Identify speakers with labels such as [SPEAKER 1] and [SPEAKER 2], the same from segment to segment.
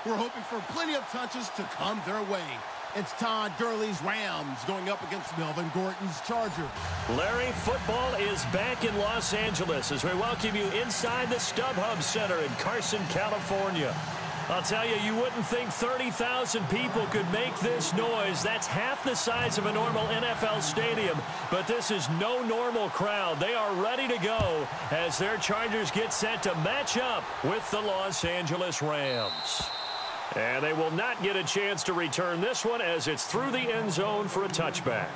[SPEAKER 1] We're hoping for plenty of touches to come their way. It's Todd Gurley's Rams going up against Melvin Gordon's Chargers.
[SPEAKER 2] Larry, football is back in Los Angeles as we welcome you inside the StubHub Center in Carson, California. I'll tell you, you wouldn't think 30,000 people could make this noise. That's half the size of a normal NFL stadium, but this is no normal crowd. They are ready to go as their Chargers get set to match up with the Los Angeles Rams. And they will not get a chance to return this one as it's through the end zone for a touchback.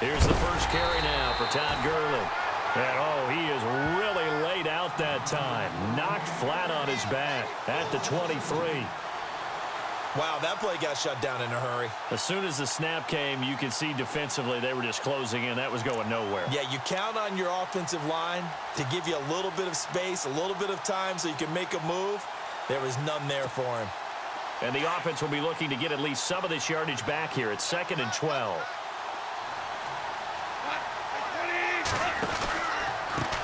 [SPEAKER 2] Here's the first carry now for Todd Gurley. And, oh, he is really laid out that time. Knocked flat on his back at the 23.
[SPEAKER 3] Wow, that play got shut down in a hurry.
[SPEAKER 2] As soon as the snap came, you could see defensively they were just closing in. That was going nowhere.
[SPEAKER 3] Yeah, you count on your offensive line to give you a little bit of space, a little bit of time so you can make a move. There was none there for him.
[SPEAKER 2] And the offense will be looking to get at least some of this yardage back here. It's 2nd and 12.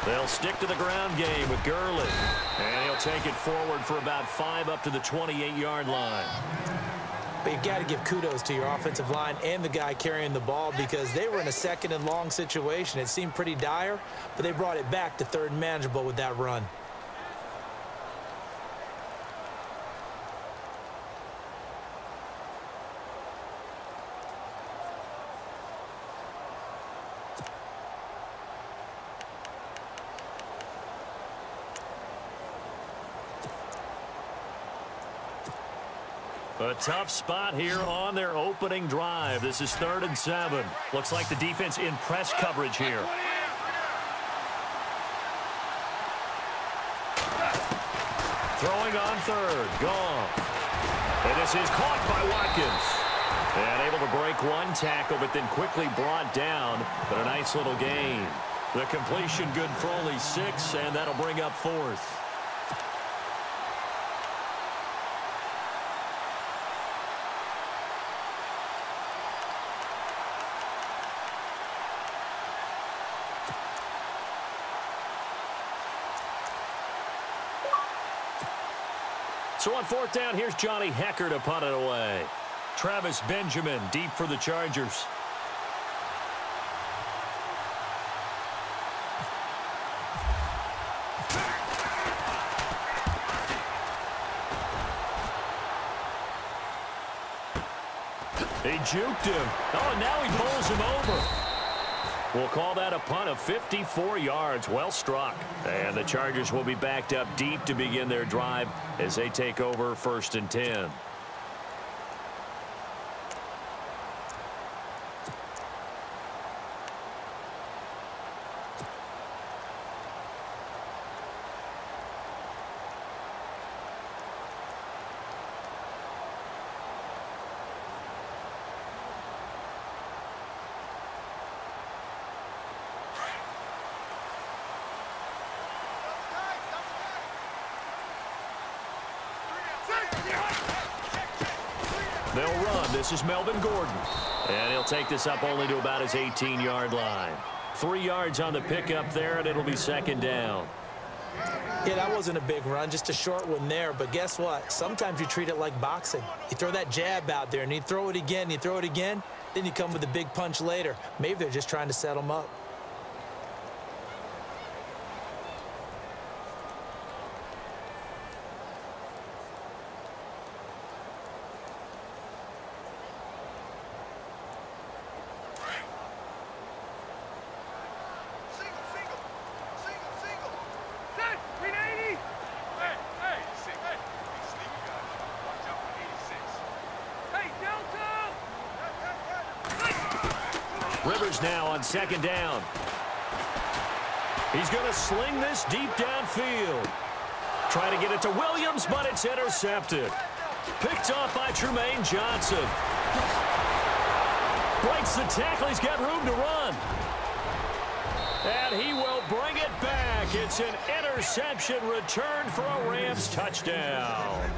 [SPEAKER 2] They'll stick to the ground game with Gurley. And he'll take it forward for about 5 up to the 28-yard line.
[SPEAKER 4] But you got to give kudos to your offensive line and the guy carrying the ball because they were in a 2nd and long situation. It seemed pretty dire, but they brought it back to 3rd and manageable with that run.
[SPEAKER 2] A tough spot here on their opening drive. This is 3rd and 7. Looks like the defense in press coverage here. Throwing on 3rd. Goff. And this is caught by Watkins. And able to break one tackle, but then quickly brought down. But a nice little gain. The completion good for only 6, and that'll bring up 4th. So on 4th down, here's Johnny Hekker to punt it away. Travis Benjamin deep for the Chargers. They juked him. Oh, and now he bowls him over. We'll call that a punt of 54 yards. Well struck. And the Chargers will be backed up deep to begin their drive as they take over 1st and 10. They'll run. This is Melvin Gordon. And he'll take this up only to about his 18-yard line. 3 yards on the pickup there, and it'll be 2nd down.
[SPEAKER 4] Yeah, that wasn't a big run, just a short one there. But guess what? Sometimes you treat it like boxing. You throw that jab out there, and you throw it again, you throw it again, then you come with a big punch later. Maybe they're just trying to set them up.
[SPEAKER 2] Rivers now on 2nd down. He's going to sling this deep downfield. try to get it to Williams, but it's intercepted. Picked off by Trumaine Johnson. Breaks the tackle. He's got room to run. And he will bring it back. It's an interception return for a Rams touchdown.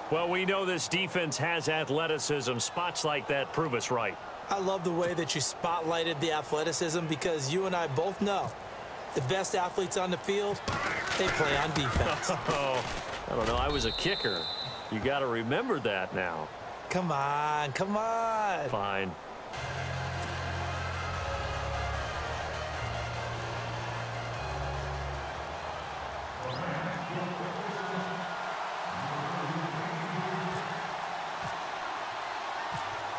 [SPEAKER 2] Well, we know this defense has athleticism. Spots like that prove us right.
[SPEAKER 4] I love the way that you spotlighted the athleticism because you and I both know the best athletes on the field, they play on defense.
[SPEAKER 2] Oh, I don't know. I was a kicker. You got to remember that now.
[SPEAKER 4] Come on, come on.
[SPEAKER 2] Fine.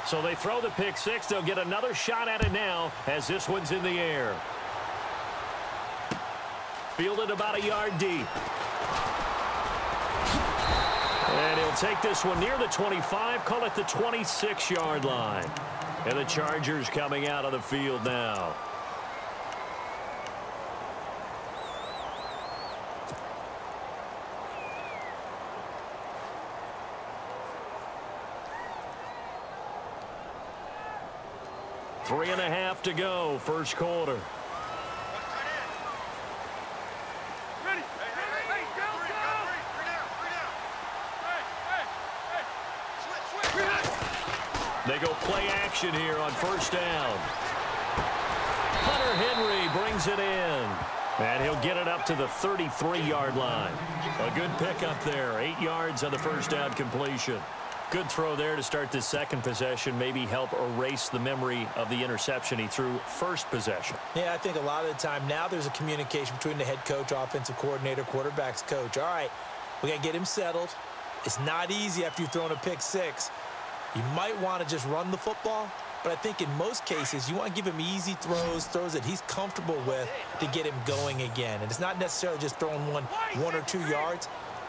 [SPEAKER 2] So they throw the pick six. They'll get another shot at it now as this one's in the air. Fielded about a yard deep. And he'll take this one near the 25, call it the 26-yard line. And the Chargers coming out of the field now. Three and a half to go, first quarter. They go play action here on first down. Hunter Henry brings it in. And he'll get it up to the 33-yard line. A good pickup there. 8 yards on the first down completion. Good throw there to start this second possession. Maybe help erase the memory of the interception he threw first possession.
[SPEAKER 4] Yeah, I think a lot of the time now there's a communication between the head coach, offensive coordinator, quarterback's coach. All right, we got to get him settled. It's not easy after you've thrown a pick six. You might want to just run the football, but I think in most cases you want to give him easy throws that he's comfortable with to get him going again. And it's not necessarily just throwing one or 2 yards.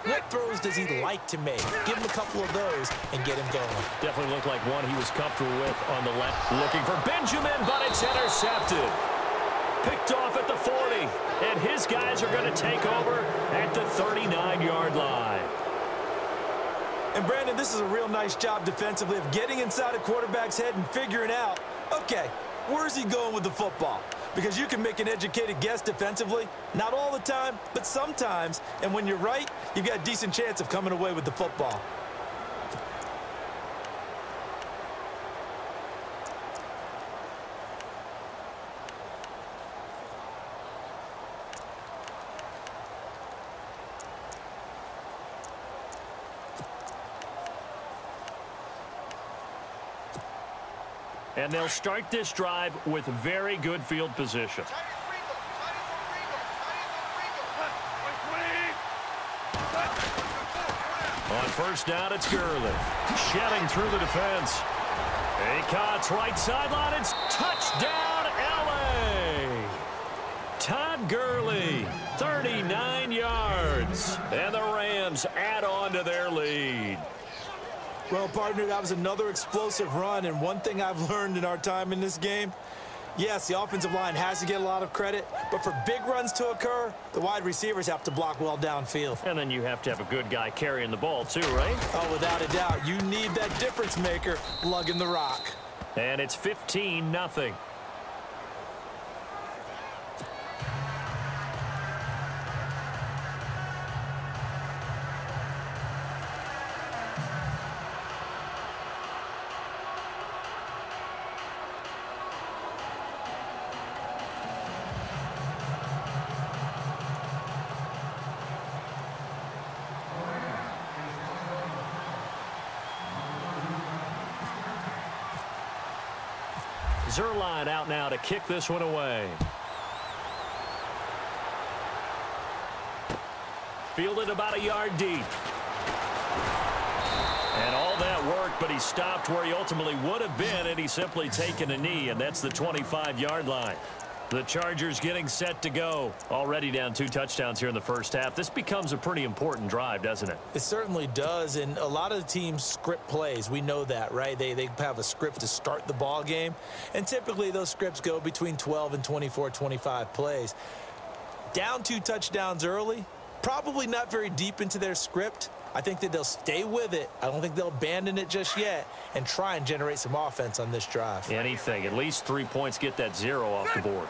[SPEAKER 4] What throws does he like to make? Give him a couple of those and get him going.
[SPEAKER 2] Definitely looked like one he was comfortable with on the left. Looking for Benjamin, but it's intercepted. Picked off at the 40, and his guys are going to take over at the 39-yard line.
[SPEAKER 3] And, Brandon, this is a real nice job defensively of getting inside a quarterback's head and figuring out, okay, where's he going with the football? Because you can make an educated guess defensively. Not all the time, but sometimes. And when you're right, you've got a decent chance of coming away with the football.
[SPEAKER 2] And they'll start this drive with very good field position. On first down, it's Gurley. Shedding through the defense. Acott's right sideline. It's touchdown, L.A. Todd Gurley, 39 yards. And the Rams add on to their lead.
[SPEAKER 3] Well, partner, that was another explosive run, and one thing I've learned in our time in this game, yes, the offensive line has to get a lot of credit, but for big runs to occur, the wide receivers have to block well downfield.
[SPEAKER 2] And then you have to have a good guy carrying the ball too, right?
[SPEAKER 3] Oh, without a doubt. You need that difference maker lugging the rock.
[SPEAKER 2] And it's 15-0. Zuerlein out now to kick this one away. Fielded about a yard deep. And all that worked, but he stopped where he ultimately would have been, and he's simply taken a knee, and that's the 25-yard line. The Chargers getting set to go. Already down 2 touchdowns here in the first half. This becomes a pretty important drive, doesn't it?
[SPEAKER 4] It certainly does, and a lot of the teams script plays. We know that, right? They have a script to start the ball game, and typically those scripts go between 12 and 24, 25 plays. Down 2 touchdowns early, probably not very deep into their script. I think that they'll stay with it. I don't think they'll abandon it just yet and try and generate some offense on this drive.
[SPEAKER 2] Anything. At least 3 points, get that 0 off the board.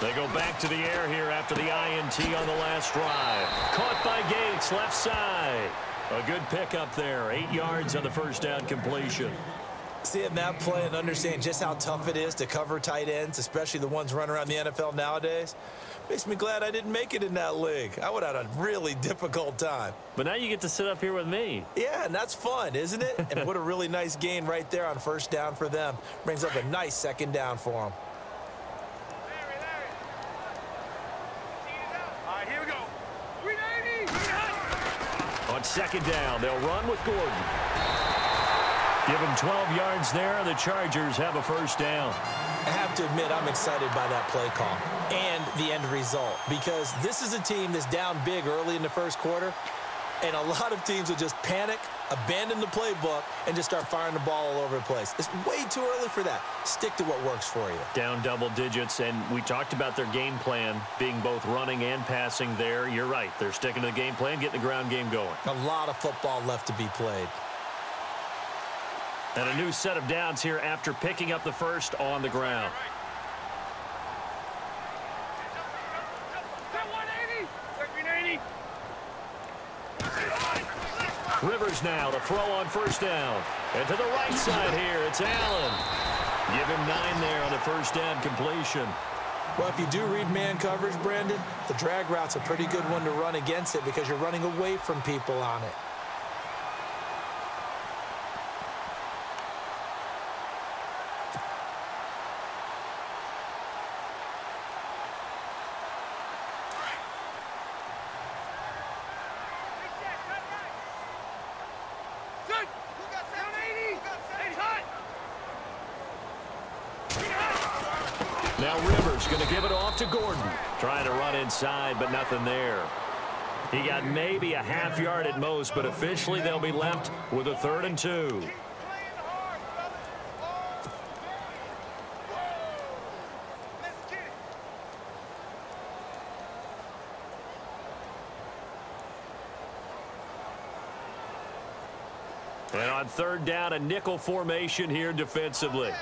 [SPEAKER 2] They go back to the air here after the INT on the last drive. Caught by Gates, left side. A good pickup there. 8 yards on the first down completion.
[SPEAKER 4] Seeing that play and understanding just how tough it is to cover tight ends, especially the ones running around the NFL nowadays, makes me glad I didn't make it in that league. I would have had a really difficult time.
[SPEAKER 2] But now you get to sit up here with me.
[SPEAKER 4] Yeah, and that's fun, isn't it? And what a really nice gain right there on first down for them. Brings up a nice second down for them.
[SPEAKER 5] All right, here we go. 390.
[SPEAKER 2] On second down, they'll run with Gordon. Give him 12 yards there. The Chargers have a first down.
[SPEAKER 4] I have to admit, I'm excited by that play call and the end result, because this is a team that's down big early in the first quarter, and a lot of teams will just panic, abandon the playbook, and just start firing the ball all over the place. It's way too early for that. Stick to what works for you.
[SPEAKER 2] Down double digits, and we talked about their game plan being both running and passing there. You're right. They're sticking to the game plan, getting the ground game going.
[SPEAKER 4] A lot of football left to be played.
[SPEAKER 2] And a new set of downs here after picking up the first on the ground. Rivers now to throw on first down. And to the right side here, it's Allen. Give him 9 there on the first down completion.
[SPEAKER 4] Well, if you do read man coverage, Brandon, the drag route's a pretty good one to run against it because you're running away from people on it.
[SPEAKER 2] Now Rivers going to give it off to Gordon. Trying to run inside, but nothing there. He got maybe a half yard at most, but officially they'll be left with a 3rd and 2. And on 3rd down, a nickel formation here defensively.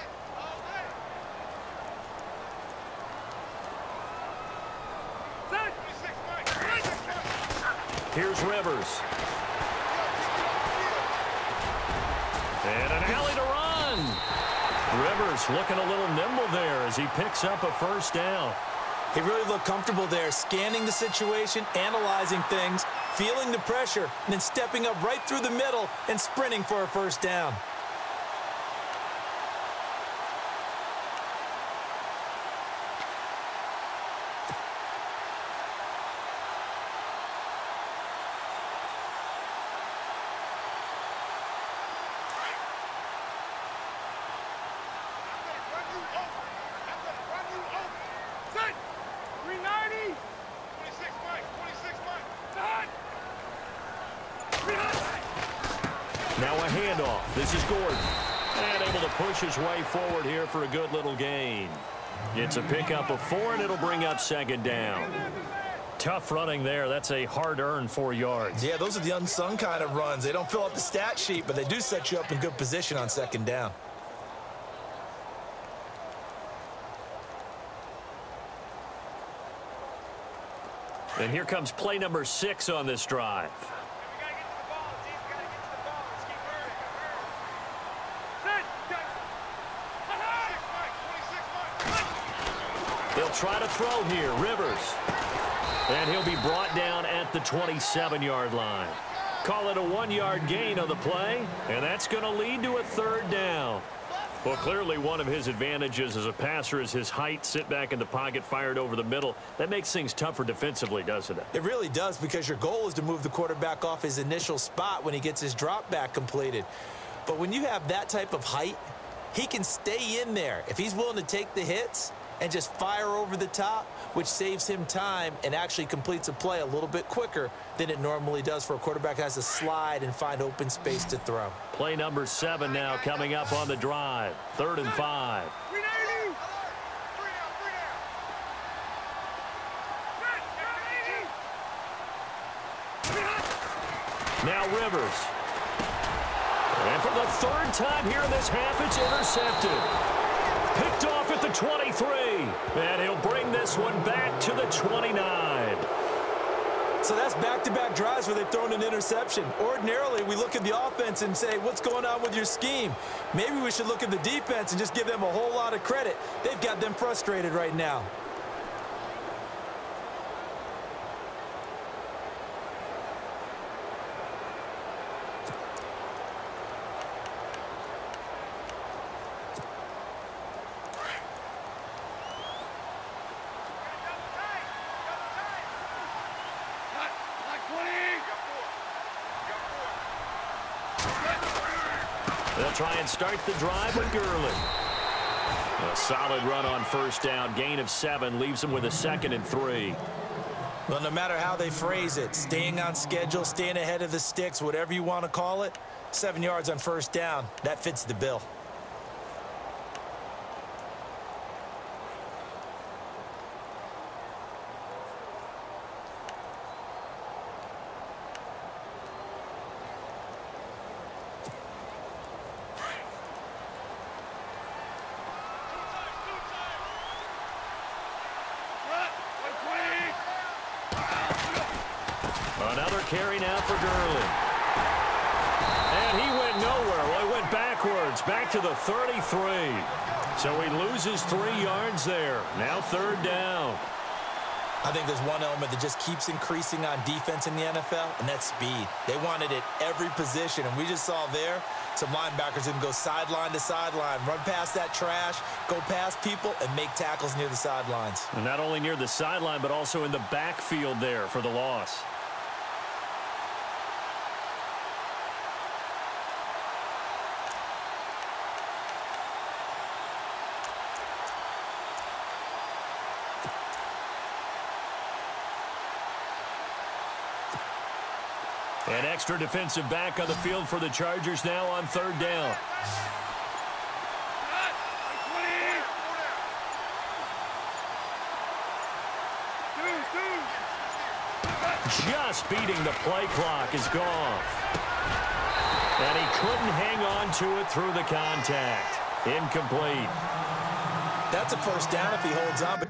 [SPEAKER 2] Here's Rivers. And an alley to run. Rivers looking a little nimble there as he picks up a first down.
[SPEAKER 4] He really looked comfortable there, scanning the situation, analyzing things, feeling the pressure, and then stepping up right through the middle and sprinting for a first down.
[SPEAKER 2] Now a handoff. This is Gordon. And able to push his way forward here for a good little gain. It's a pickup of 4, and it'll bring up second down. Tough running there. That's a hard-earned 4 yards.
[SPEAKER 4] Yeah, those are the unsung kind of runs. They don't fill up the stat sheet, but they do set you up in good position on second down.
[SPEAKER 2] And here comes play number 6 on this drive. They'll try to throw here. Rivers. And he'll be brought down at the 27-yard line. Call it a 1-yard gain on the play, and that's going to lead to a 3rd down. Well, clearly one of his advantages as a passer is his height. Sit back in the pocket, fired over the middle. That makes things tougher defensively, doesn't it?
[SPEAKER 4] It really does, because your goal is to move the quarterback off his initial spot when he gets his drop back completed. But when you have that type of height, he can stay in there. If he's willing to take the hits and just fire over the top, which saves him time and actually completes a play a little bit quicker than it normally does for a quarterback who has to slide and find open space to throw.
[SPEAKER 2] Play number 7 now coming up on the drive. 3rd and 5. Now Rivers. And for the third time here in this half, it's intercepted. Picked off at the 23. And he'll bring this one back to the 29.
[SPEAKER 3] So that's back-to-back drives where they've thrown an interception. Ordinarily, we look at the offense and say, what's going on with your scheme? Maybe we should look at the defense and just give them a whole lot of credit. They've got them frustrated right now.
[SPEAKER 2] They'll try and start the drive with Gurley. A solid run on first down. Gain of 7 leaves them with a 2nd and 3.
[SPEAKER 4] Well, no matter how they phrase it, staying on schedule, staying ahead of the sticks, whatever you want to call it, 7 yards on first down, that fits the bill.
[SPEAKER 2] Another carry now for Gurley. And he went nowhere. Well, he went backwards, back to the 33. So he loses 3 yards there. Now 3rd down.
[SPEAKER 4] I think there's one element that just keeps increasing on defense in the NFL, and that's speed. They want it at every position, and we just saw there some linebackers who can go sideline to sideline, run past that trash, go past people, and make tackles near the sidelines.
[SPEAKER 2] And not only near the sideline, but also in the backfield there for the loss. An extra defensive back on the field for the Chargers now on 3rd down. Just beating the play clock is Goff. And he couldn't hang on to it through the contact. Incomplete.
[SPEAKER 4] That's a first down if he holds on, but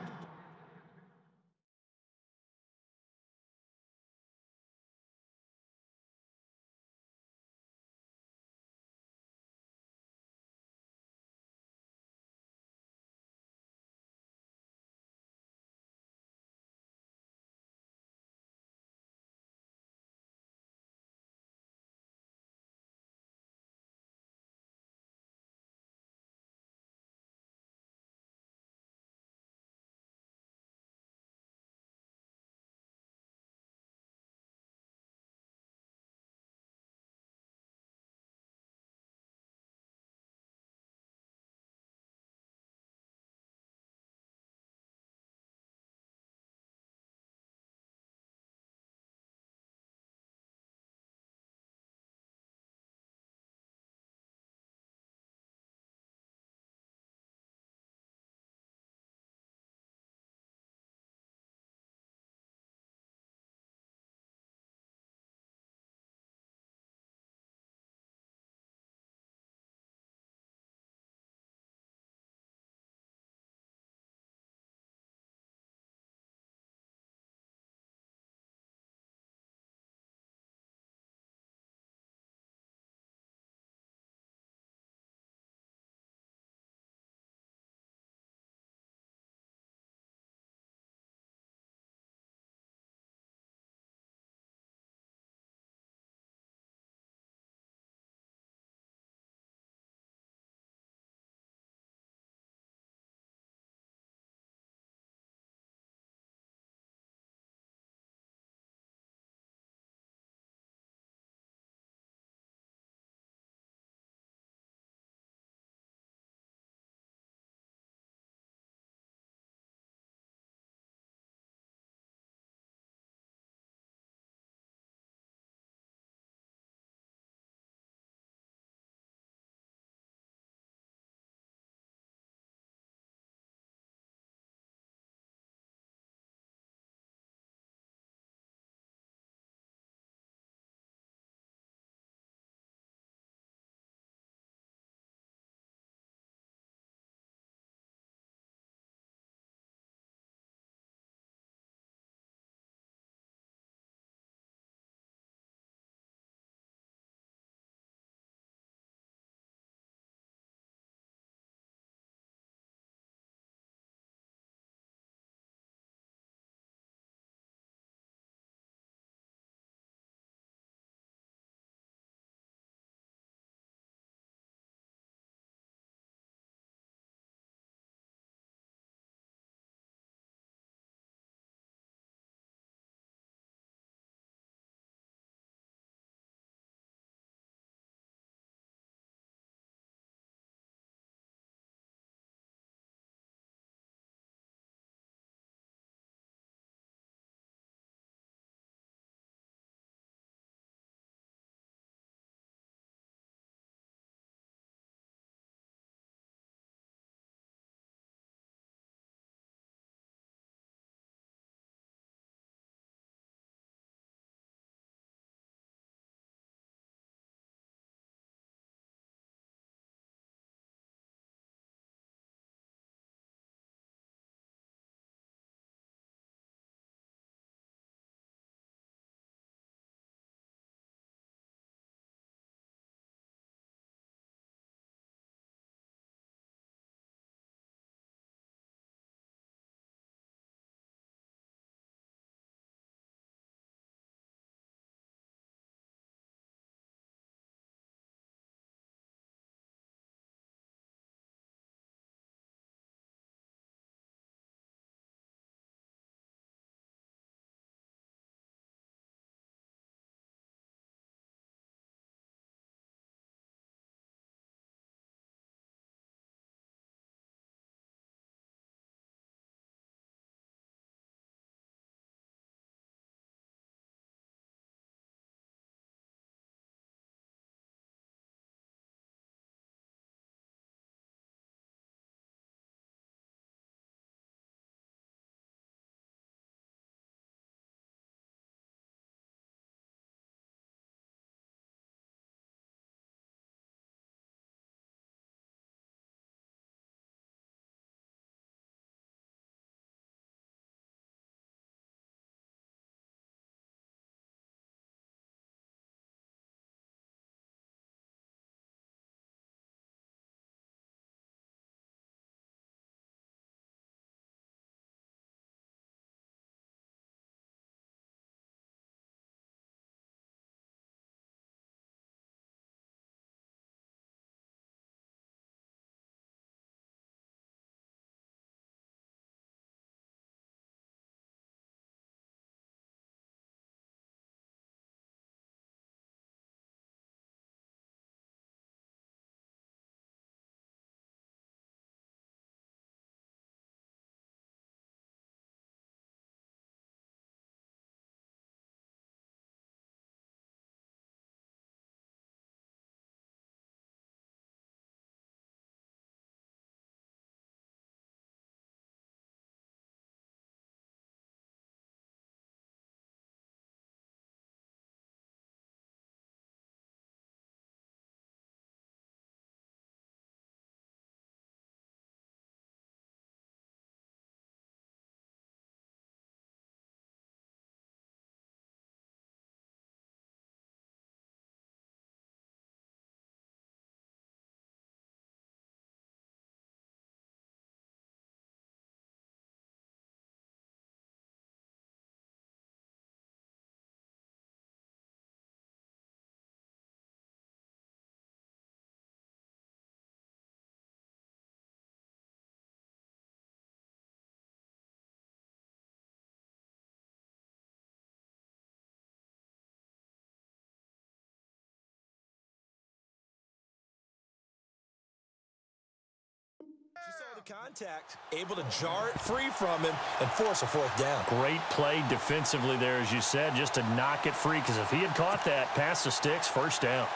[SPEAKER 4] contact, able to jar it free from him and force a fourth down.
[SPEAKER 2] Great play defensively there, as you said, just to knock it free, because if he had caught that, pass the sticks, first down.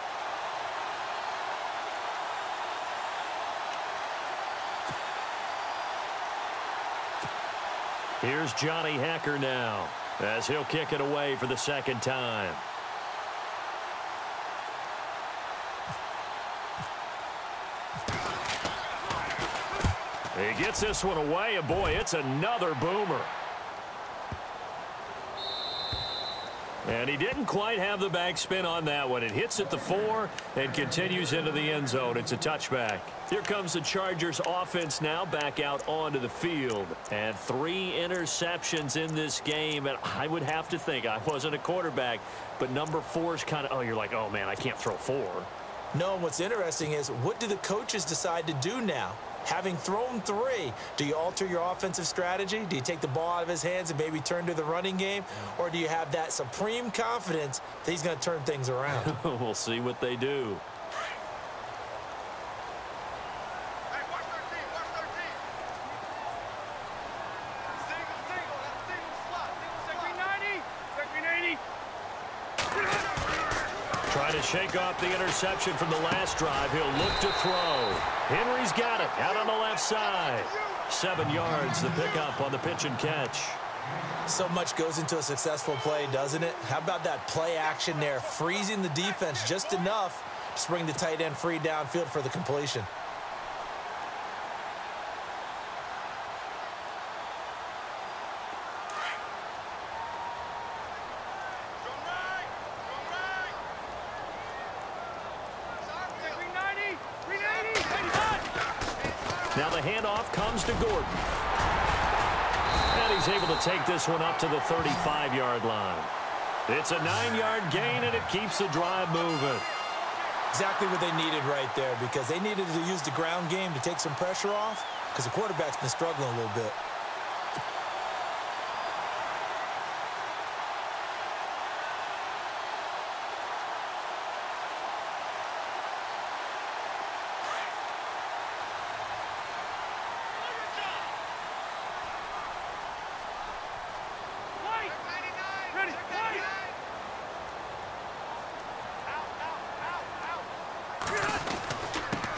[SPEAKER 2] Here's Johnny Hacker now, as he'll kick it away for the second time. He gets this one away, and boy, it's another boomer. And he didn't quite have the backspin on that one. It hits at the 4 and continues into the end zone. It's a touchback. Here comes the Chargers offense now back out onto the field. And 3 interceptions in this game. And I would have to think, I wasn't a quarterback, but number 4 is kind of, oh, you're like, oh, man, I can't throw 4.
[SPEAKER 4] No, what's interesting is, what do the coaches decide to do now? Having thrown 3, do you alter your offensive strategy? Do you take the ball out of his hands and maybe turn to the running game? Or do you have that supreme confidence that he's going to turn things around?
[SPEAKER 2] We'll see what they do.
[SPEAKER 5] Hey, watch 13, watch 13. Single, that's single slot. Check 390, check 390.
[SPEAKER 2] Trying to shake off the interception from the last drive. He'll look to throw. Henry's got it out on the left side. 7 yards, the pickup on the pitch and catch.
[SPEAKER 4] So much goes into a successful play, doesn't it? How about that play action there, freezing the defense just enough to bring the tight end free downfield for the completion.
[SPEAKER 2] Now the handoff comes to Gordon. And he's able to take this one up to the 35-yard line. It's a 9-yard gain, and it keeps the drive moving.
[SPEAKER 4] Exactly what they needed right there, because they needed to use the ground game to take some pressure off, because the quarterback's been struggling a little bit.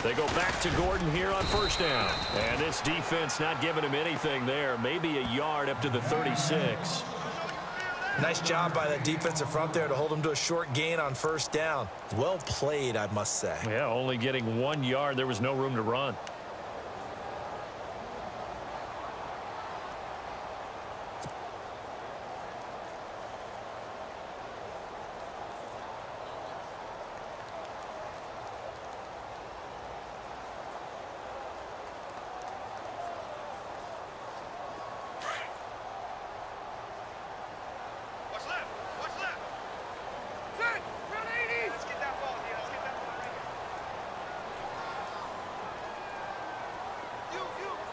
[SPEAKER 2] They go back to Gordon here on first down. And this defense not giving him anything there. Maybe a yard up to the 36.
[SPEAKER 4] Nice job by that defensive front there to hold him to a short gain on first down. Well played, I must say.
[SPEAKER 2] Yeah, only getting 1 yard. There was no room to run.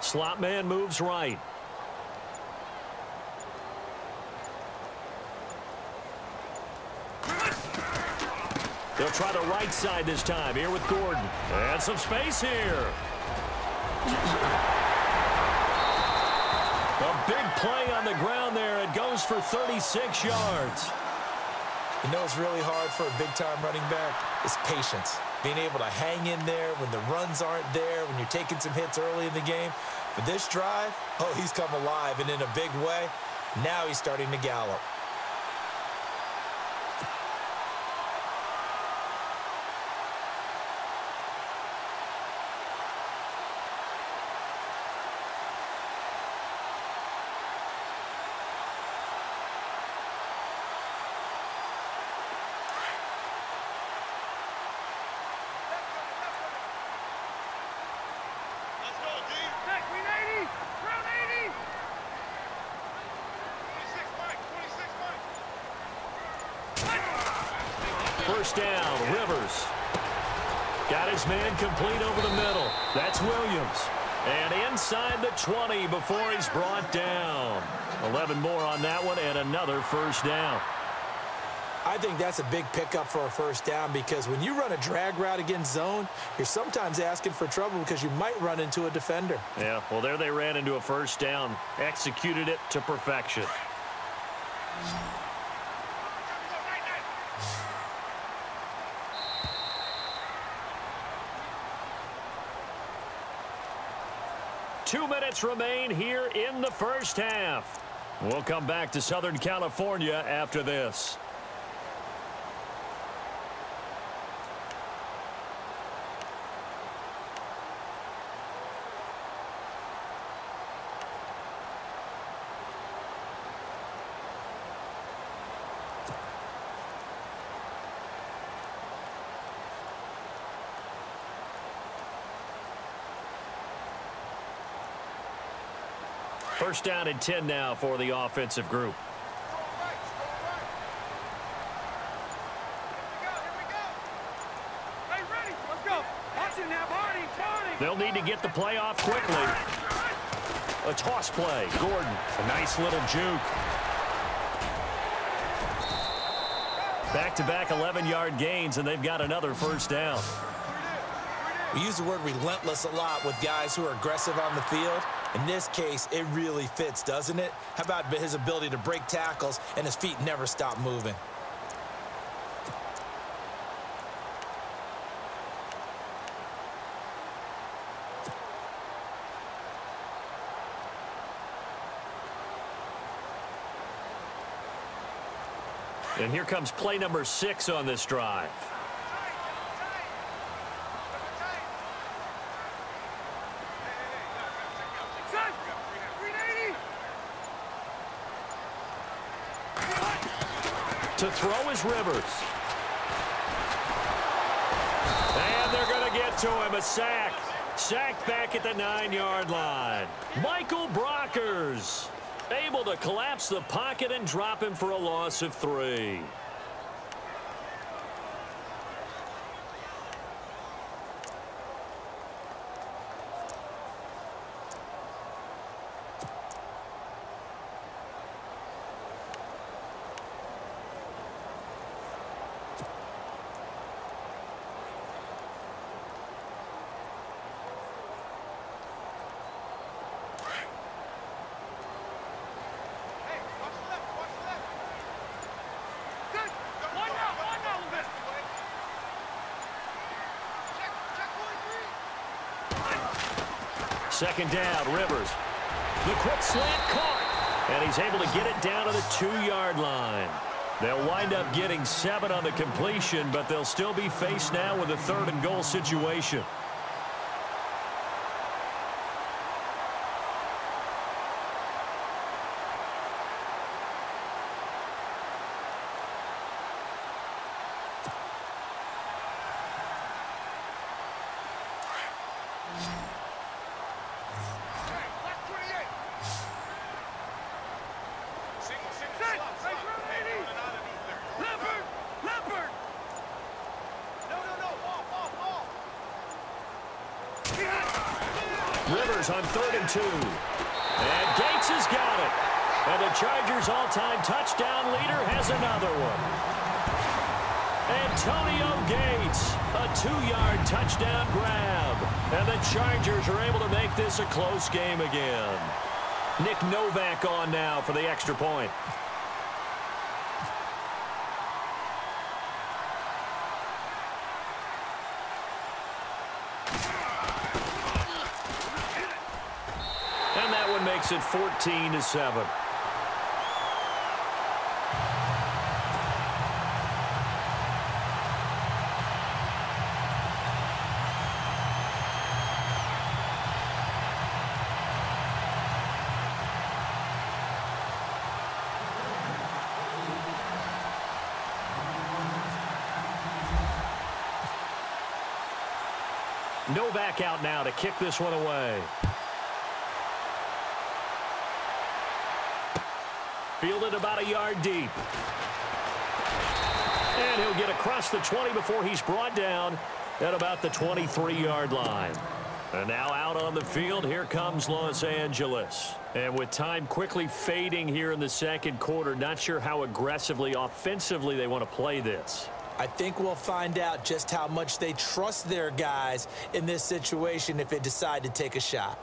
[SPEAKER 2] Slot man moves right. They'll try the right side this time here with Gordon. And some space here. A big play on the ground there. It goes for 36 yards.
[SPEAKER 4] You know, it's really hard for a big-time running back is patience. Being able to hang in there when the runs aren't there, when you're taking some hits early in the game. But this drive, oh, he's come alive, and in a big way. Now he's starting to gallop.
[SPEAKER 2] First down, Rivers. Got his man complete over the middle. That's Williams. And inside the 20 before he's brought down. 11 more on that one and another first down.
[SPEAKER 4] I think that's a big pickup for a first down because when you run a drag route against zone, you're sometimes asking for trouble because you might run into a defender.
[SPEAKER 2] Yeah, well, there they ran into a first down. Executed it to perfection. Two minutes remain here in the first half. We'll come back to Southern California after this. First down and 10 now for the offensive group.
[SPEAKER 5] Hey, ready? Let's go. Watch it now, Barney.
[SPEAKER 2] They'll need to get the play off quickly. A toss play. Gordon, a nice little juke. Back-to-back 11-yard gains, and they've got another first down.
[SPEAKER 4] We use the word relentless a lot with guys who are aggressive on the field. In this case, it really fits, doesn't it? How about his ability to break tackles and his feet never stop moving?
[SPEAKER 2] And here comes play number 6 on this drive. To throw is Rivers. And they're going to get to him. A sack. Sacked back at the 9-yard line. Michael Brockers able to collapse the pocket and drop him for a loss of 3. Second down, Rivers. The quick slant caught. And he's able to get it down to the 2-yard line. They'll wind up getting 7 on the completion, but they'll still be faced now with a 3rd and goal situation. Rivers on 3rd and 2. And Gates has got it. And the Chargers' all-time touchdown leader has another one. Antonio Gates, a 2-yard touchdown grab. And the Chargers are able to make this a close game again. Nick Novak on now for the extra point. Makes it 14-7. Novak out now to kick this one away. Fielded about a yard deep. And he'll get across the 20 before he's brought down at about the 23-yard line. And now out on the field, here comes Los Angeles. And with time quickly fading here in the second quarter, not sure how aggressively, offensively they want to play this.
[SPEAKER 4] I think we'll find out just how much they trust their guys in this situation if they decide to take a shot.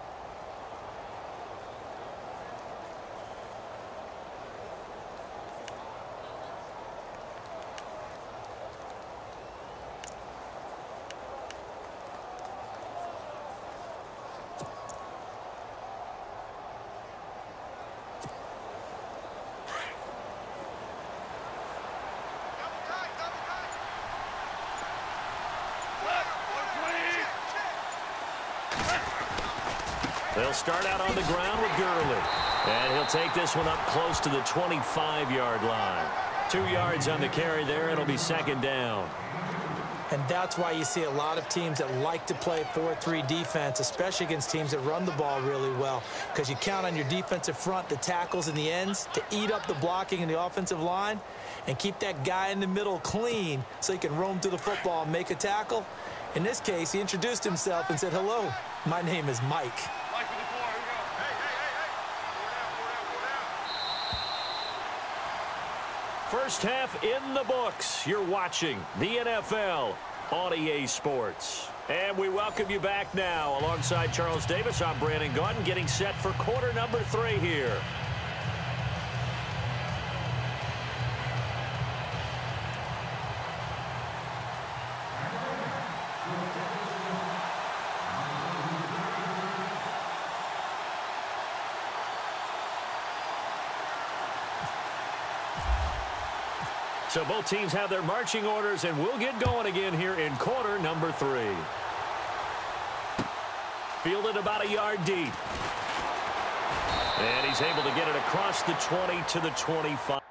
[SPEAKER 2] They'll start out on the ground with Gurley. And he'll take this one up close to the 25-yard line. 2 yards on the carry there. It'll be second down.
[SPEAKER 4] And that's why you see a lot of teams that like to play 4-3 defense, especially against teams that run the ball really well, because you count on your defensive front, the tackles and the ends, to eat up the blocking in the offensive line and keep that guy in the middle clean so he can roam through the football and make a tackle. In this case, he introduced himself and said, "Hello, my name is Mike."
[SPEAKER 2] First half in the books. You're watching the NFL on EA Sports. And we welcome you back now. Alongside Charles Davis, I'm Brandon Gaudin, getting set for quarter number 3 here. So both teams have their marching orders, and we'll get going again here in quarter number 3. Fielded about a yard deep. And he's able to get it across the 20 to the 25.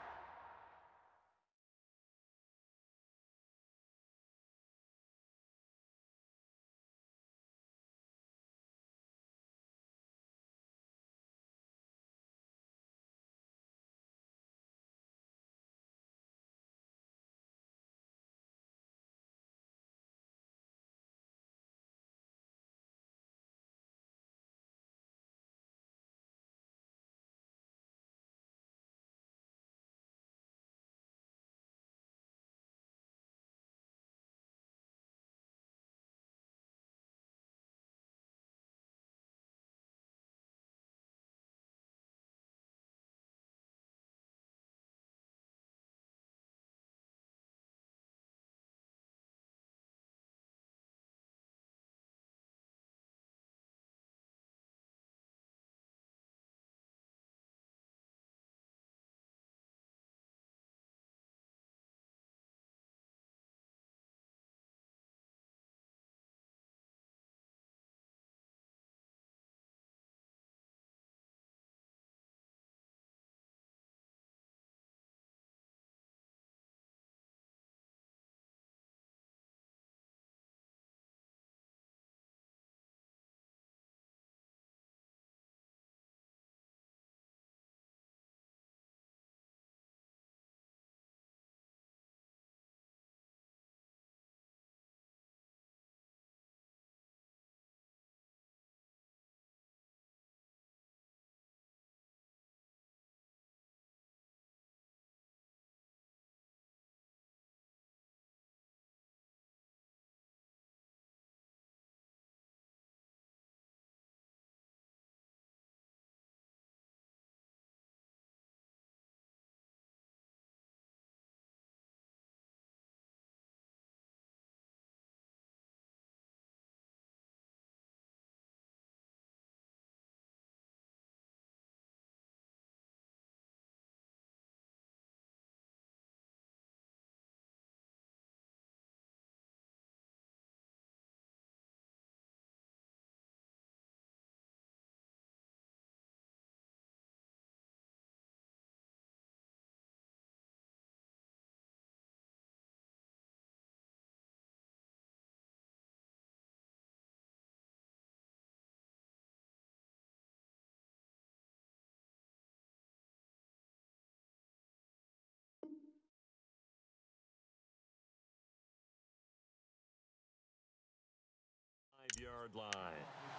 [SPEAKER 2] Yard line.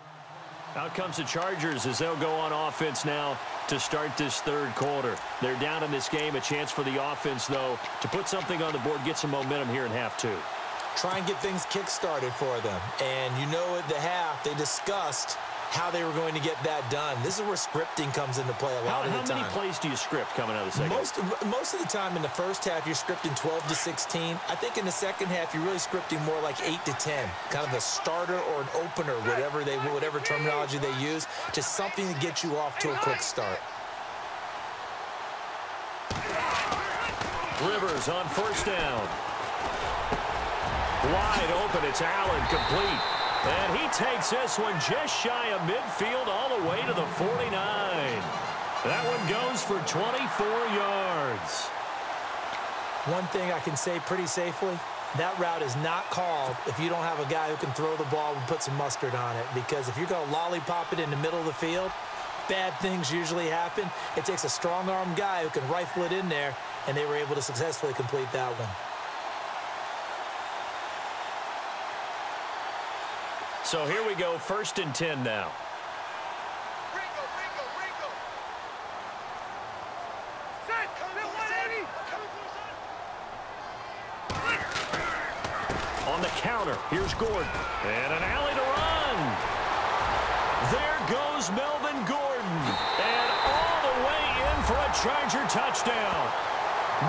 [SPEAKER 2] Out comes the Chargers as they'll go on offense now to start this third quarter. They're down in this game. A chance for the offense, though, to put something on the board, get some momentum here in half two.
[SPEAKER 4] Try and get things kick-started for them. And you know at the half, they discussed how they were going to get that done. This is where scripting comes into play a lot of the time.
[SPEAKER 2] How many plays do you script coming out of the second?
[SPEAKER 4] Most of the time in the first half, you're scripting 12 to 16. I think in the second half, you're really scripting more like 8 to 10. Kind of a starter or an opener, whatever terminology they use. Just something to get you off to a quick start.
[SPEAKER 2] Rivers on first down. Wide open. It's Allen, complete. And he takes this one just shy of midfield all the way to the 49. That one goes for 24 yards.
[SPEAKER 4] One thing I can say pretty safely, that route is not called if you don't have a guy who can throw the ball and put some mustard on it. Because if you're going to lollipop it in the middle of the field, bad things usually happen. It takes a strong-arm guy who can rifle it in there, and they were able to successfully complete that one.
[SPEAKER 2] So here we go, 1st and 10 now.
[SPEAKER 5] Ringo. Set. 180.
[SPEAKER 2] On the counter, here's Gordon. And an alley to run. There goes Melvin Gordon. And all the way in for a Charger touchdown.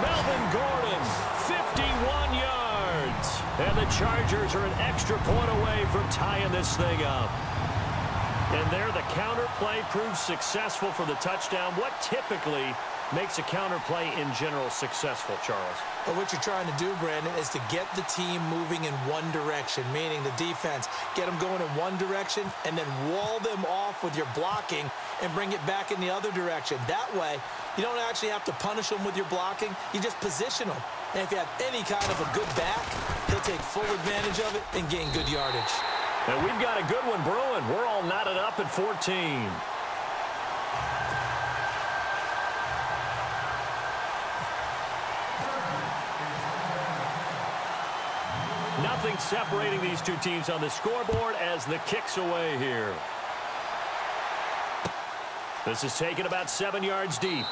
[SPEAKER 2] Melvin Gordon, 51 yards. And the Chargers are an extra point away from tying this thing up. And there the counter play proves successful for the touchdown. What typically makes a counter play in general successful, Charles?
[SPEAKER 4] But what you're trying to do, Brandon, is to get the team moving in one direction, meaning the defense, get them going in one direction and then wall them off with your blocking and bring it back in the other direction. That way, you don't actually have to punish them with your blocking. You just position them. And if you have any kind of a good back, he'll take full advantage of it and gain good yardage.
[SPEAKER 2] And we've got a good one brewing. We're all knotted up at 14. Nothing separating these two teams on the scoreboard as the kick's away here. This is taken about 7 yards deep.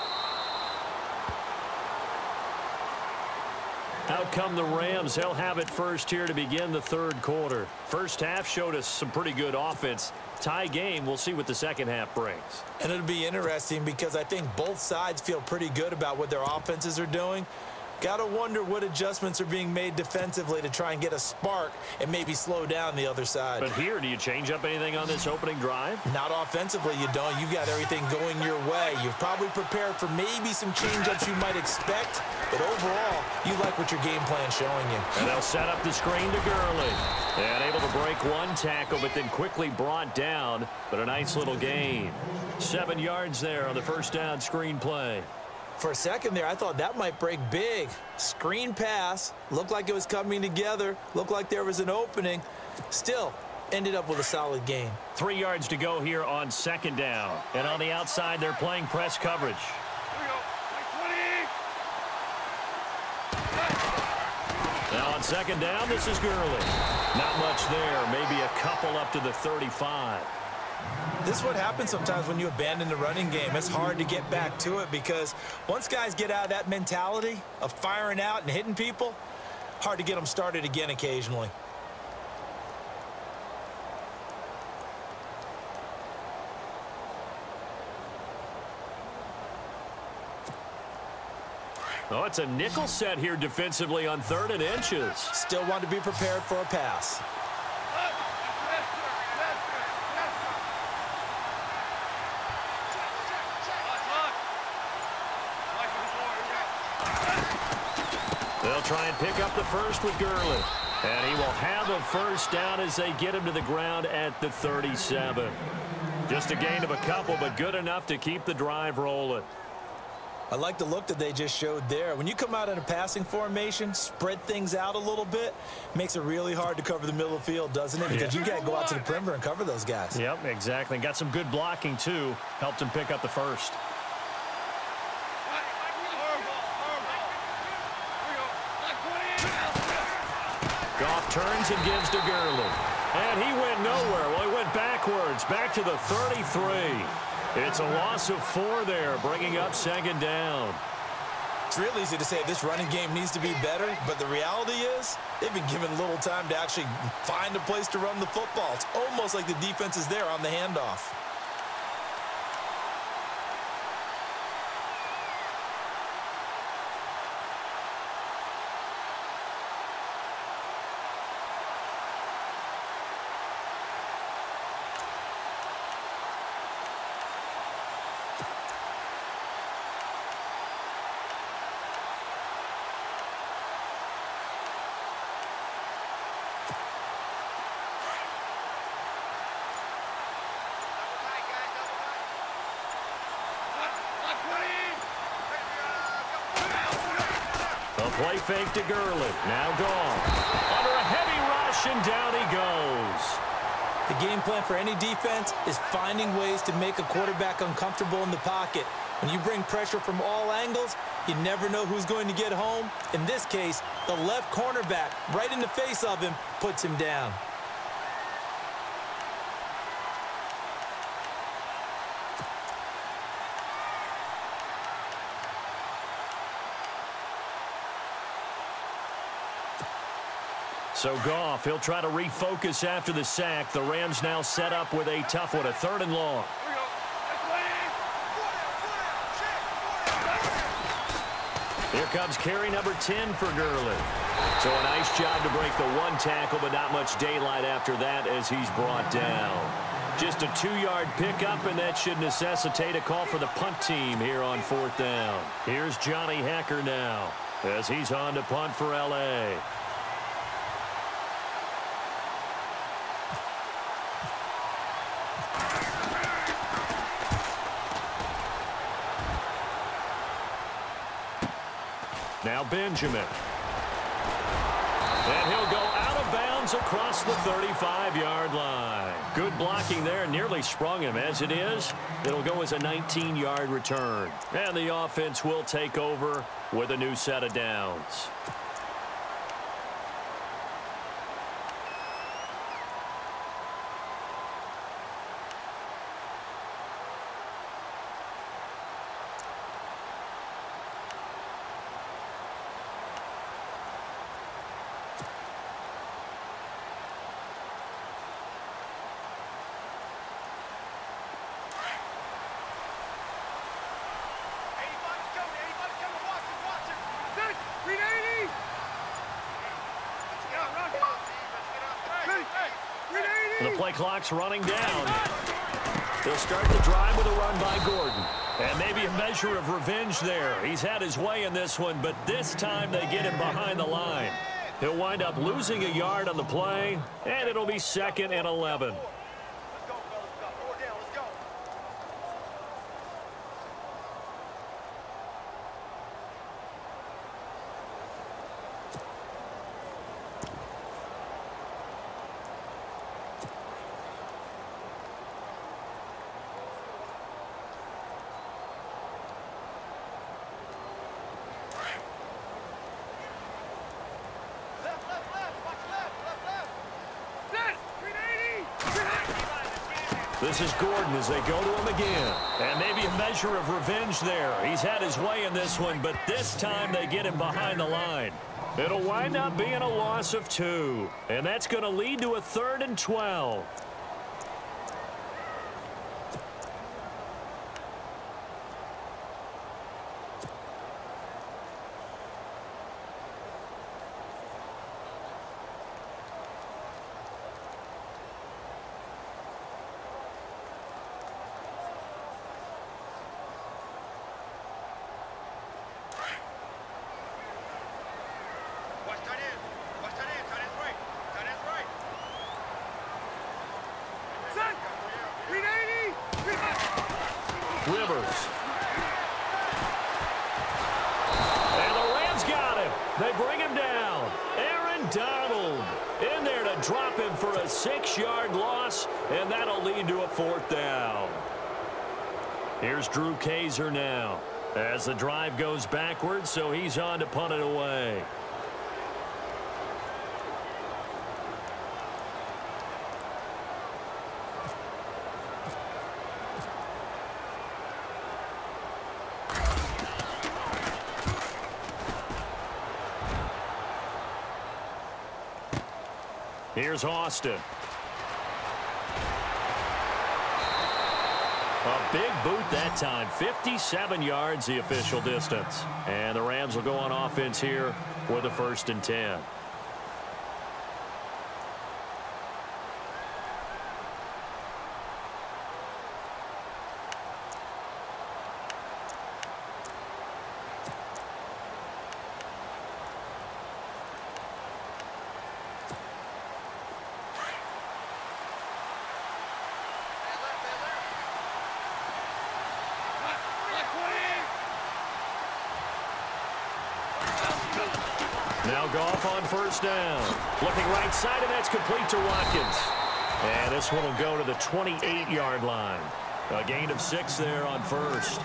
[SPEAKER 2] Out come the Rams. They'll have it first here to begin the third quarter. First half showed us some pretty good offense. Tie game. We'll see what the second half brings.
[SPEAKER 4] And it'll be interesting because I think both sides feel pretty good about what their offenses are doing. Got to wonder what adjustments are being made defensively to try and get a spark and maybe slow down the other side.
[SPEAKER 2] But here, do you change up anything on this opening drive?
[SPEAKER 4] Not offensively, you don't. You've got everything going your way. You've probably prepared for maybe some change-ups you might expect, but overall, you like what your game plan's showing you.
[SPEAKER 2] And they'll set up the screen to Gurley. And able to break one tackle, but then quickly brought down, but a nice little gain. 7 yards there on the first down screen play.
[SPEAKER 4] For a second there, I thought that might break big. Screen pass, looked like it was coming together, looked like there was an opening. Still, ended up with a solid gain.
[SPEAKER 2] 3 yards to go here on second down. And on the outside, they're playing press coverage.
[SPEAKER 5] Here we go. Like 20.
[SPEAKER 2] Now on second down, this is Gurley. Not much there, maybe a couple up to the 35.
[SPEAKER 4] This is what happens sometimes when you abandon the running game. It's hard to get back to it because once guys get out of that mentality of firing out and hitting people, hard to get them started again occasionally.
[SPEAKER 2] Oh, it's a nickel set here defensively on 3rd and inches.
[SPEAKER 4] Still want to be prepared for a pass.
[SPEAKER 2] They'll try and pick up the first with Gurley. And he will have a first down as they get him to the ground at the 37. Just a gain of a couple, but good enough to keep the drive rolling.
[SPEAKER 4] I like the look that they just showed there. When you come out in a passing formation, spread things out a little bit, makes it really hard to cover the middle of the field, doesn't it? Because you got to go out to the perimeter and cover those guys.
[SPEAKER 2] Yep, exactly. Got some good blocking, too. Helped him pick up the first. Goff turns and gives to Gurley. And he went nowhere. Well, he went backwards, back to the 33. It's a loss of 4 there, bringing up second down.
[SPEAKER 4] It's real easy to say this running game needs to be better, but the reality is they've been given little time to actually find a place to run the football. It's almost like the defense is there on the handoff.
[SPEAKER 2] Play fake to Gurley. Now gone. Under a heavy rush, and down he goes.
[SPEAKER 4] The game plan for any defense is finding ways to make a quarterback uncomfortable in the pocket. When you bring pressure from all angles, you never know who's going to get home. In this case, the left cornerback, right in the face of him, puts him down.
[SPEAKER 2] So Goff, he'll try to refocus after the sack. The Rams now set up with a tough one, a 3rd and long. Here comes carry number 10 for Gurley. So a nice job to break the 1 tackle, but not much daylight after that as he's brought down. Just a 2-yard pickup, and that should necessitate a call for the punt team here on 4th down. Here's Johnny Hekker now as he's on to punt for L.A. Now Benjamin. And he'll go out of bounds across the 35-yard line. Good blocking there, nearly sprung him. As it is, it'll go as a 19-yard return. And the offense will take over with a new set of downs. The play clock's running down. They'll start the drive with a run by Gordon. And maybe a measure of revenge there. He's had his way in this one, but this time they get him behind the line. He'll wind up losing a yard on the play, and it'll be 2nd and 11. This is Gordon as they go to him again. And maybe a measure of revenge there. He's had his way in this one, but this time they get him behind the line. It'll wind up being a loss of 2. And that's going to lead to a 3rd and 12. Rivers. And the Rams got him. They bring him down. Aaron Donald in there to drop him for a 6-yard loss, and that'll lead to a 4th down. Here's Drew Kaiser now as the drive goes backwards, so he's on to punt it away. Here's Austin. A big boot that time. 57 yards the official distance. And the Rams will go on offense here with a 1st and 10. Now Goff on 1st down. Looking right side, and that's complete to Watkins. And this one will go to the 28-yard line. A gain of 6 there on 1st.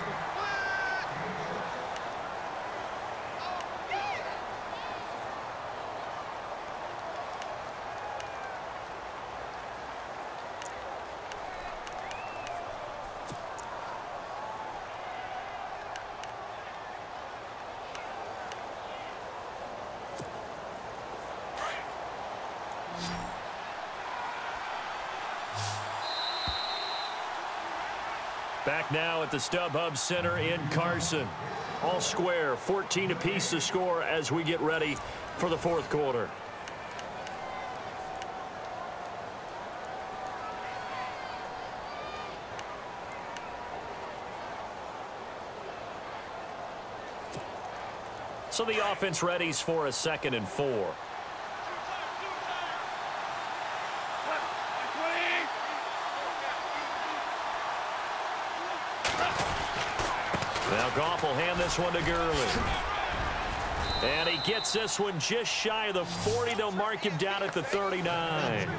[SPEAKER 2] Back now at the StubHub Center in Carson. All square, 14 apiece to score as we get ready for the 4th quarter. So the offense readies for a 2nd and 4. Now Goff will hand this one to Gurley. And he gets this one just shy of the 40. They'll mark him down at the 39.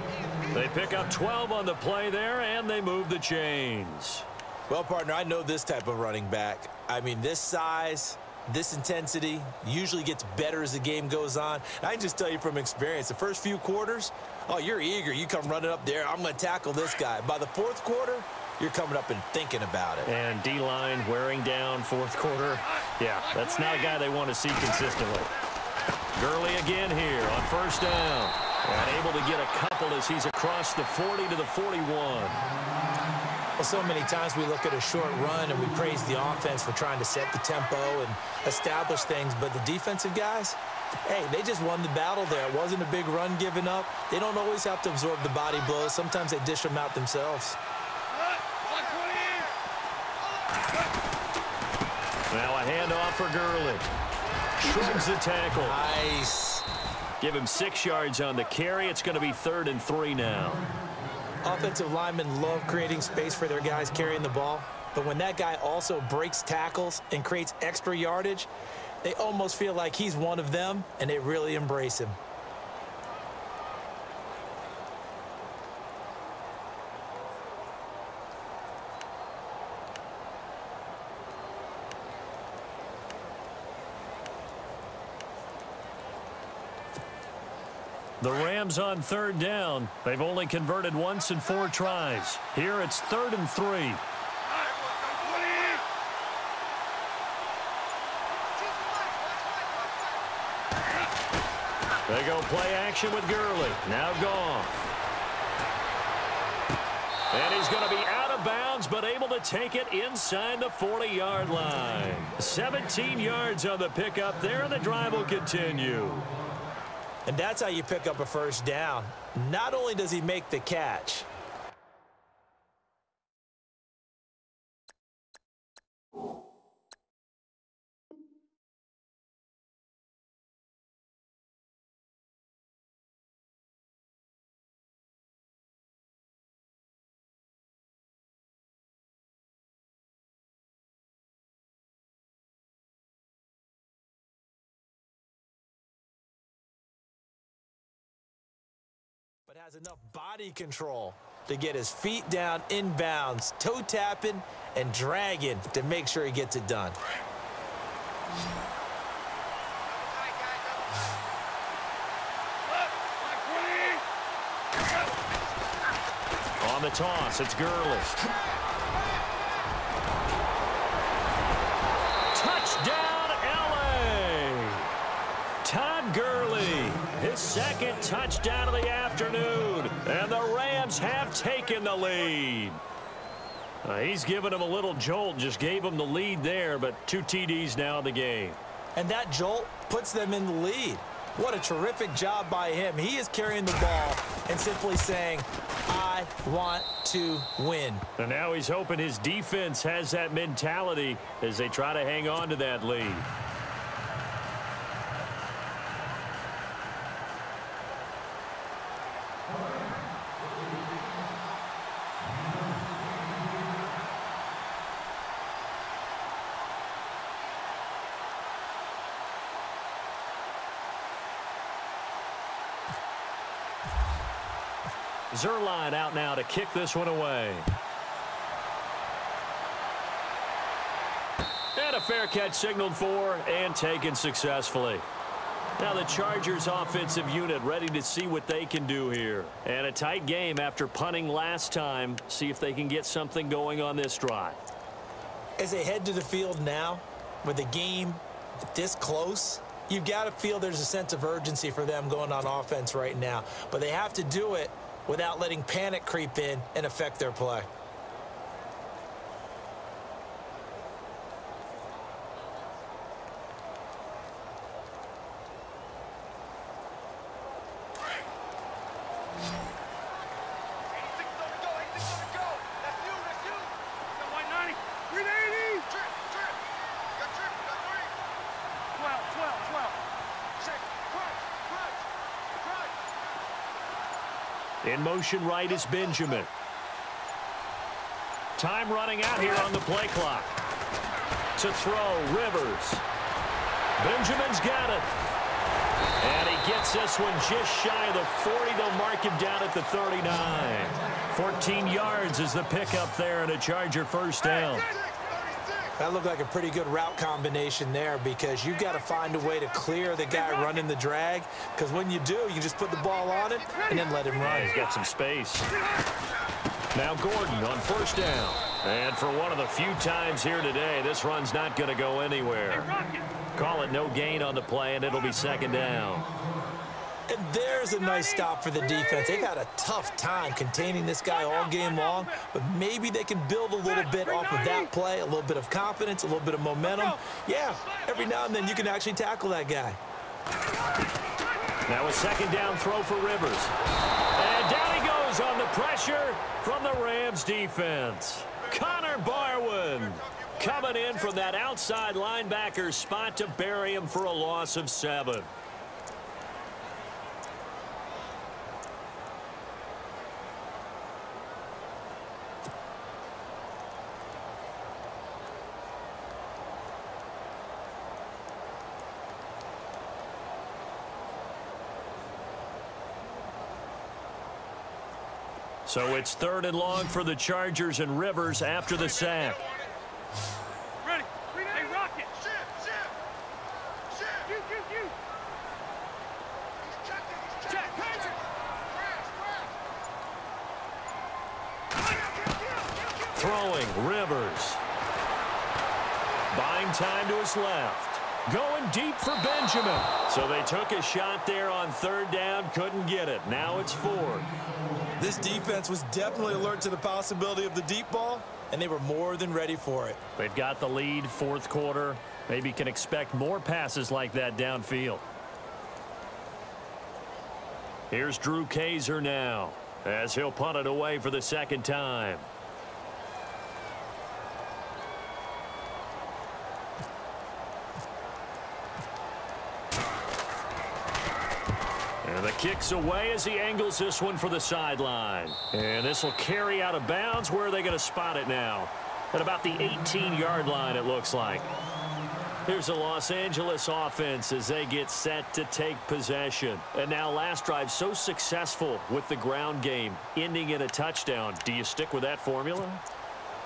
[SPEAKER 2] They pick up 12 on the play there, and they move the chains.
[SPEAKER 4] Well, partner, I know this type of running back. I mean, this size, this intensity usually gets better as the game goes on. And I can just tell you from experience, the first few quarters, oh, you're eager. You come running up there, I'm going to tackle this guy. By the 4th quarter, you're coming up and thinking about it.
[SPEAKER 2] And D-line wearing down 4th quarter. Yeah, that's not a guy they want to see consistently. Gurley again here on 1st down. And able to get a couple as he's across the 40 to the 41.
[SPEAKER 4] Well, so many times we look at a short run and we praise the offense for trying to set the tempo and establish things. But the defensive guys, hey, they just won the battle there. It wasn't a big run given up. They don't always have to absorb the body blows. Sometimes they dish them out themselves.
[SPEAKER 2] Now a handoff for Gurley. Shrugs the tackle.
[SPEAKER 4] Nice.
[SPEAKER 2] Give him 6 yards on the carry. It's going to be 3rd and 3 now.
[SPEAKER 4] Offensive linemen love creating space for their guys carrying the ball. But when that guy also breaks tackles and creates extra yardage, they almost feel like he's one of them, and they really embrace him.
[SPEAKER 2] The Rams on 3rd down. They've only converted once in 4 tries. Here it's 3rd and 3. They go play action with Gurley. Now Goff. And he's going to be out of bounds, but able to take it inside the 40-yard line. 17 yards on the pickup there, and the drive will continue.
[SPEAKER 4] And that's how you pick up a 1st down. Not only does he make the catch. But has enough body control to get his feet down inbounds, toe tapping and dragging to make sure he gets it done.
[SPEAKER 2] On the toss, it's Gurley. Touchdown, LA! Todd Gurley, his second touchdown of the afternoon, and the Rams have taken the lead. He's given him a little jolt, just gave him the lead there, but 2 TDs now in the game.
[SPEAKER 4] And that jolt puts them in the lead. What a terrific job by him. He is carrying the ball and simply saying, I want to win.
[SPEAKER 2] And now he's hoping his defense has that mentality as they try to hang on to that lead. Zuerlein out now to kick this one away. And a fair catch signaled for and taken successfully. Now the Chargers offensive unit ready to see what they can do here. And a tight game after punting last time. See if they can get something going on this drive.
[SPEAKER 4] As they head to the field now, with the game this close, you've got to feel there's a sense of urgency for them going on offense right now. But they have to do it without letting panic creep in and affect their play.
[SPEAKER 2] In motion right is Benjamin. Time running out here on the play clock. To throw, Rivers. Benjamin's got it. And he gets this one just shy of the 40. They'll mark him down at the 39. 14 yards is the pickup there and a Charger first down.
[SPEAKER 4] That looked like a pretty good route combination there because you've got to find a way to clear the guy running the drag, because when you do, you just put the ball on it and then let him run.
[SPEAKER 2] Yeah, he's got some space. Now Gordon on first down. And for one of the few times here today, this run's not going to go anywhere. Call it no gain on the play, and it'll be second down.
[SPEAKER 4] And there's a nice stop for the defense. They've had a tough time containing this guy all game long, but maybe they can build a little bit off of that play, a little bit of confidence, a little bit of momentum. Yeah, every now and then you can actually tackle that guy.
[SPEAKER 2] Now a second down throw for Rivers. And down he goes on the pressure from the Rams defense. Connor Barwin coming in from that outside linebacker spot to bury him for a loss of 7. So it's 3rd and long for the Chargers, and Rivers after the sack.
[SPEAKER 5] Ready. Hey, Rocket.
[SPEAKER 2] Throwing, Rivers. Buying time to his left. Going deep for Benjamin. So they took a shot there on 3rd down, couldn't get it. Now it's 4th.
[SPEAKER 3] This defense was definitely alert to the possibility of the deep ball,
[SPEAKER 4] and they were more than ready for it.
[SPEAKER 2] They've got the lead, 4th quarter. Maybe can expect more passes like that downfield. Here's Drew Kaiser now as he'll punt it away for the 2nd time. And the kick's away as he angles this one for the sideline. And this will carry out of bounds. Where are they going to spot it now? At about the 18-yard line, it looks like. Here's the Los Angeles offense as they get set to take possession. And now last drive so successful with the ground game, ending in a touchdown. Do you stick with that formula?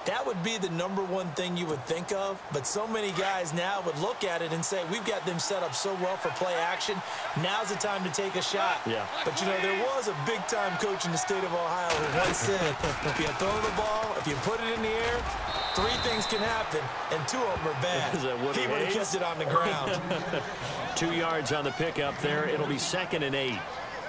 [SPEAKER 4] That would be the #1 thing you would think of, but so many guys now would look at it and say, we've got them set up so well for play action. Now's the time to take a shot.
[SPEAKER 2] Yeah.
[SPEAKER 4] But, you know, there was a big-time coach in the state of Ohio who once said, if you throw the ball, if you put it in the air, Three things can happen, and two of them are bad.
[SPEAKER 2] Is that Woody
[SPEAKER 4] He would have
[SPEAKER 2] Hayes?
[SPEAKER 4] kissed it on the ground.
[SPEAKER 2] 2 yards on the pickup there. It'll be 2nd and 8.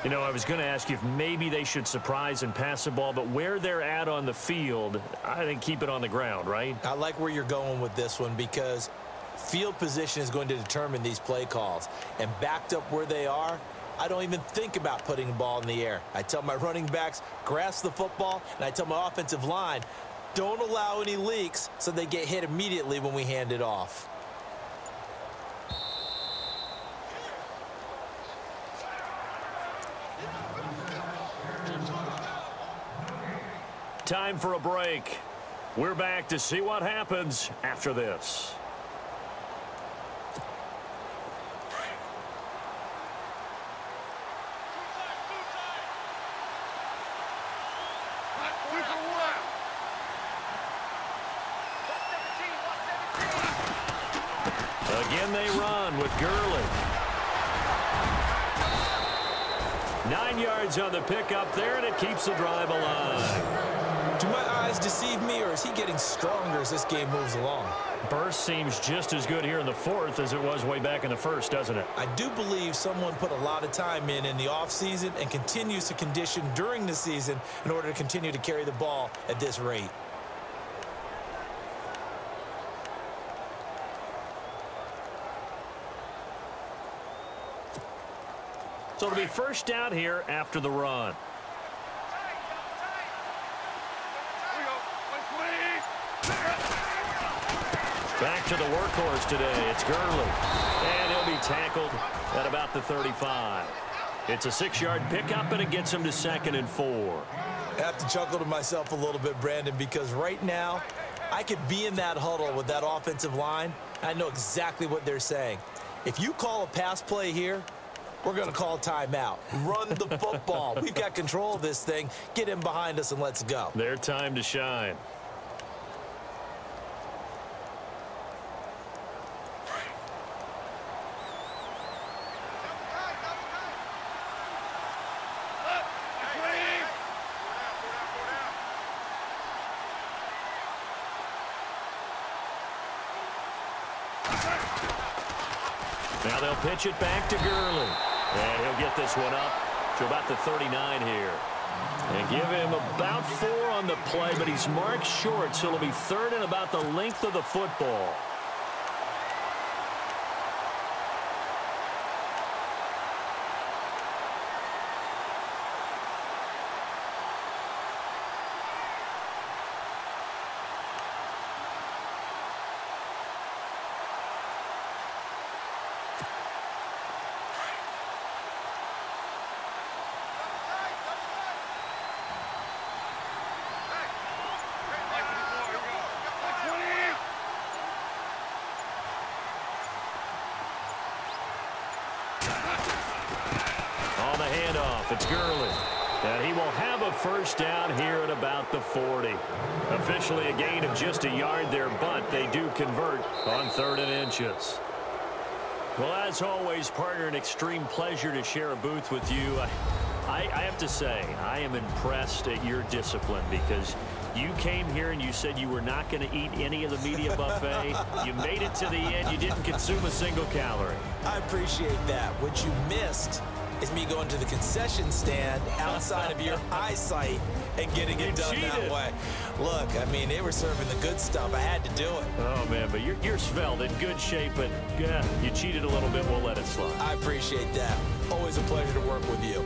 [SPEAKER 2] You know, I was going to ask you if maybe they should surprise and pass the ball, but where they're at on the field, I think keep it on the ground, right?
[SPEAKER 4] I like where you're going with this one because field position is going to determine these play calls. And backed up where they are, I don't even think about putting the ball in the air. I tell my running backs, grasp the football, and I tell my offensive line, don't allow any leaks so they get hit immediately when we hand it off.
[SPEAKER 2] Time for a break. We're back to see what happens after this. Again they run with Gurley. 9 yards on the pickup there, and it keeps the drive alive.
[SPEAKER 4] Do my eyes deceive me, or is he getting stronger as this game moves along?
[SPEAKER 2] Burst seems just as good here in the 4th as it was way back in the 1st, doesn't it?
[SPEAKER 4] I do believe someone put a lot of time in the offseason and continues to condition during the season in order to continue to carry the ball at this rate.
[SPEAKER 2] So it'll be first down here after the run. Back to the workhorse today. It's Gurley. And he'll be tackled at about the 35. It's a 6-yard pickup, and it gets him to 2nd and 4.
[SPEAKER 4] I have to chuckle to myself a little bit, Brandon, because right now I could be in that huddle with that offensive line. I know exactly what they're saying. If you call a pass play here, we're going to call timeout. Run the football. We've got control of this thing. Get in behind us and let's go.
[SPEAKER 2] Their time to shine. Now they'll pitch it back to Gurley. And he'll get this one up to about the 39 here. And give him about 4 on the play, but he's marked short, so it'll be 3rd and about the length of the football. On the handoff, it's Gurley. And he will have a first down here at about the 40. Officially a gain of just a yard there, but they do convert on 3rd and inches. Well, as always, partner, an extreme pleasure to share a booth with you. I have to say, I am impressed at your discipline because you came here and you said you were not going to eat any of the media buffet. You made it to the end. You didn't consume a single calorie.
[SPEAKER 4] I appreciate that. What you missed is me going to the concession stand outside of your eyesight and getting it done that way. Look, I mean, they were serving the good stuff. I had to do it.
[SPEAKER 2] Oh, man, but you're svelte, in good shape, but yeah, you cheated a little bit. We'll let it slide.
[SPEAKER 4] I appreciate that. Always a pleasure to work with you.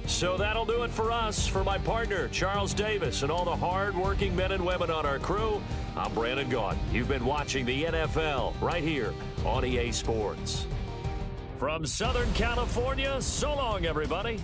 [SPEAKER 2] So that'll do it for us. For my partner, Charles Davis, and all the hard-working men and women on our crew, I'm Brandon Gaudin. You've been watching the NFL right here on EA Sports. From Southern California, so long, everybody.